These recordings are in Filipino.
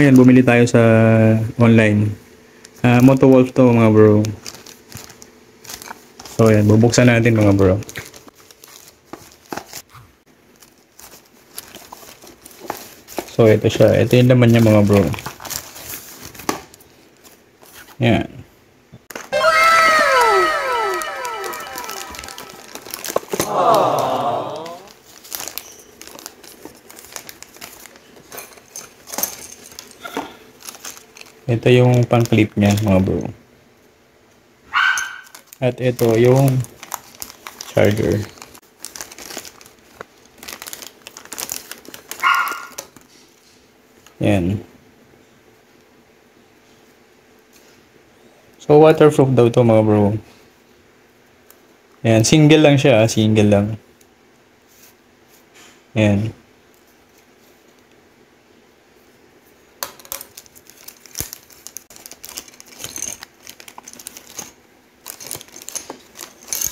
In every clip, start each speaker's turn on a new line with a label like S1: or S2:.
S1: yan, bumili tayo sa online. Motowolf to mga bro. So yan, bubuksan natin mga bro. So ito siya, ito yung laman niya mga bro. Yan. Ito yung pang clip niya mga bro. At ito yung charger. Yan. So waterproof daw to mga bro. Yan, single lang siya, single lang. Yan.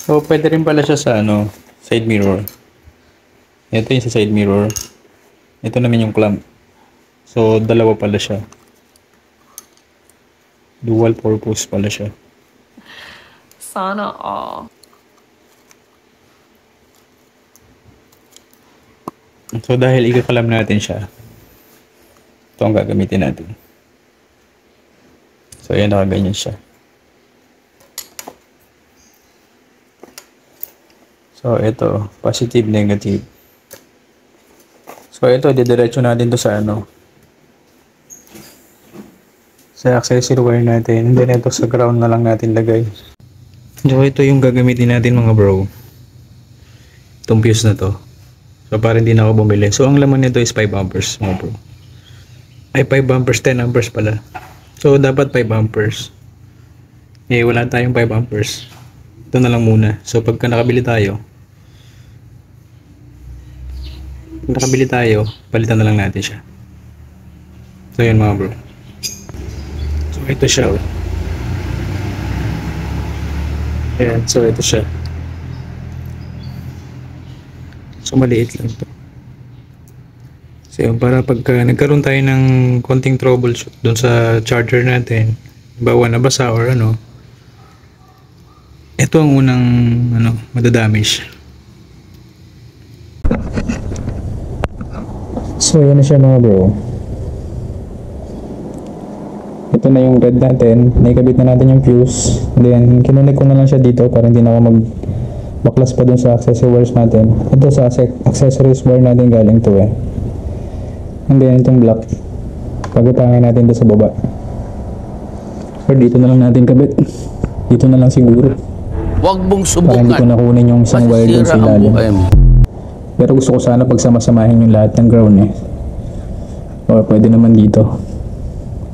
S1: So, pwede rin pala siya sa side mirror. Ito yung sa side mirror. Ito naman yung clamp. So, dalawa pala siya. Dual purpose pala siya.
S2: Sana all.
S1: So, dahil ikakalam natin siya, ito ang gagamitin natin. So, ayan, nakaganyan siya. So, ito, positive, negative. So, ito, didiretso natin to sa sa accessory wire natin. Then, ito sa ground na lang natin lagay. So, ito yung gagamitin natin mga bro. Itong fuse na to. So, para hindi na ako bumili. So, ang laman nito is 5 amperes mga bro. Ay, 5 amperes, 10 amperes pala. So, dapat 5 amperes. Eh, wala tayong 5 amperes. Ito na lang muna. So, pagka nakabili tayo, palitan na lang natin siya. So, yun mga bro. So, ito siya. Ayan, so ito siya. So, maliit lang ito. So, yun, para pagka nagkaroon tayo ng konting troubleshoot dun sa charger natin, bawa nabasa or ito ang unang madadamage. So, yan na siya mga bro. Ito na yung red natin. Naikabit na natin yung fuse. Then, kinunik ko na lang siya dito para hindi na ako magbaklas pa dun sa accessory wires natin. Ito sa accessories wire natin galing to eh. And then, itong black. Pagkatangin natin dito sa baba. Or dito na lang natin kabit. Dito na lang siguro.
S3: Huwag mong subukan.
S1: Para hindi ko nakunin yung isang wire dun sa ilalim. Pero gusto ko sana pagsama-samahin yung lahat ng ground eh. Or pwede naman dito.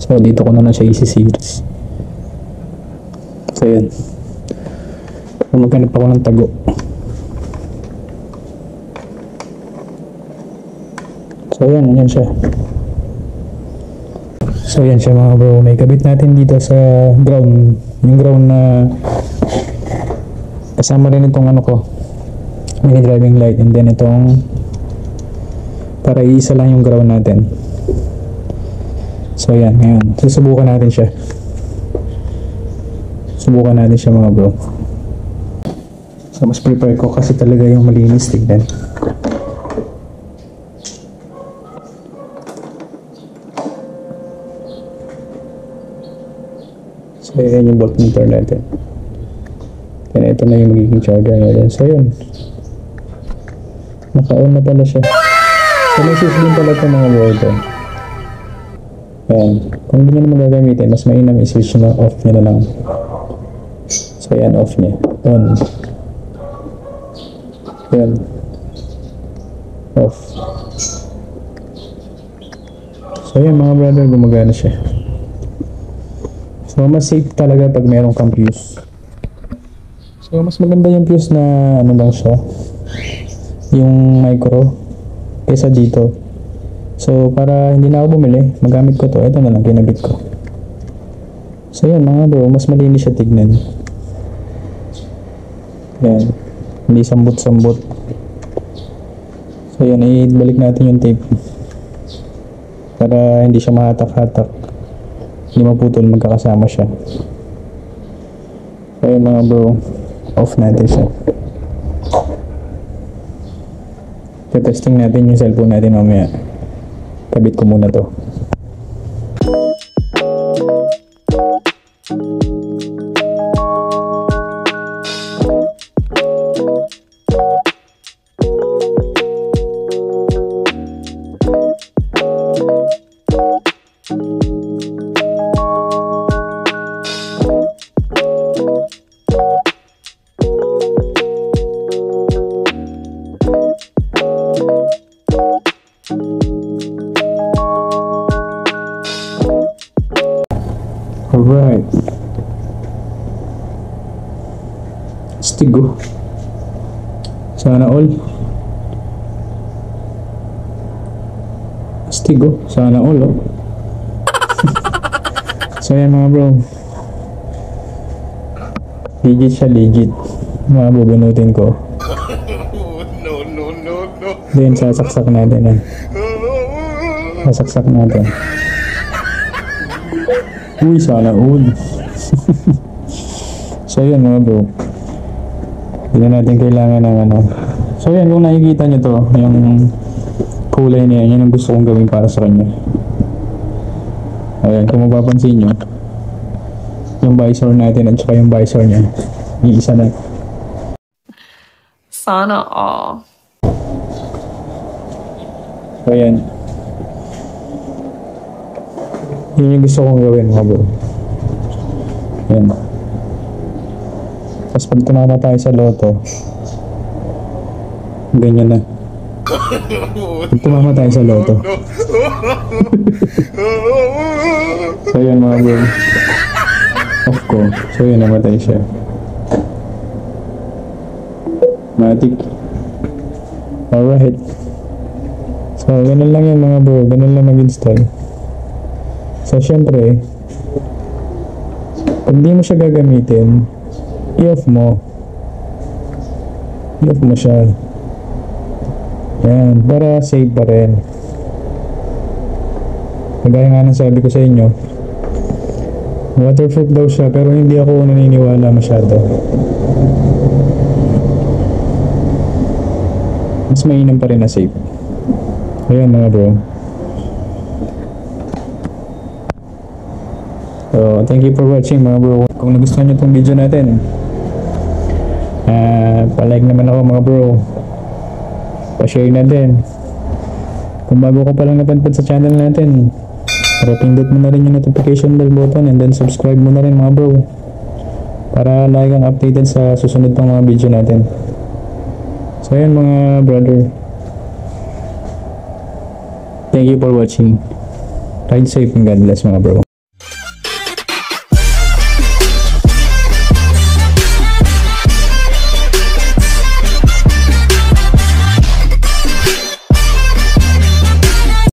S1: So dito ko na lang siya isi-series. So yan. Maghanap ako ng tago. So yan siya. So yan siya mga bro. May kabit natin dito sa ground. Yung ground na kasama rin itong mini driving light, and then itong para iisa lang yung ground natin. So yan, ngayon susubukan natin siya. Subukan natin siya mga bro. So mas prepare ko kasi talaga yung malinis tignan. So yan yung voltmeter natin. Then ito na yung magiging charger natin. So yun, naka-on na pala siya. So may switch din pala ito mga bro ito. Ayan. Kung hindi nyo naman gagamitin, mas mainam i-switch na off nyo na lang. So ayan, off niya. On. Ayan. Off. So ayan mga brother, gumagana siya. So mas safe talaga pag meron kang fuse. So mas maganda yung fuse na lang siya, yung micro, kaysa dito. So para hindi na ako bumili, magamit ko to. Ito na lang, kinabit ko. So yun mga bro, mas malinis siya tignan. Yan, hindi sambot-sambot. So yan, ibalik natin yung tape. para hindi siya mahatak-hatak, hindi maputol, magkakasama siya. So yun mga bro, off natin siya. Testing natin yung cellphone natin mamaya. Kabit ko muna to. Alright. Stigo. Sana all. Stigo. Sana all, oh. So yan mga bro. Legit siya, legit. Mga bubunutin ko. No. Then sasaksak natin yan. Sasaksak natin. Uy, sana all. So yan mga bro. Hindi na natin kailangan ng ano. So yan, kung nakikita nyo to, yung kulay niya, yun ang gusto kong gawin para sa kanya. Ayan, kung mapapansin nyo, yung visor natin at saka yung visor niya, iisa na.
S2: Sana all.
S1: So yan. Yun yung gusto kong gawin mga bro. Yan. Tapos pag tumama tayo sa loto, ganyan na. Pag tumama tayo sa loto. So yan mga bro. Off ko. So yun, namatay siya. Matik. Alright. So ganun lang yan mga bro. Ganun lang mag-install. So, syempre, pag di mo siya gagamitin, i-off mo. I-off mo siya. Yan, para safe pa rin. Kagaya nga ng sabi ko sa inyo, waterproof daw siya, pero hindi ako naniniwala masyado. Mas mainam pa rin na safe. Ayan mga bro. So, thank you for watching mga bro. Kung nagustuhan nyo itong video natin, palike naman ako mga bro. Pa-share na din. Kung bago ka palang napadpad sa channel natin, pindot mo na rin yung notification bell button and then subscribe mo na rin mga bro. Para lagi kang updated sa susunod pang mga video natin. So yun mga brother. Thank you for watching. Ride safe and God bless mga bro.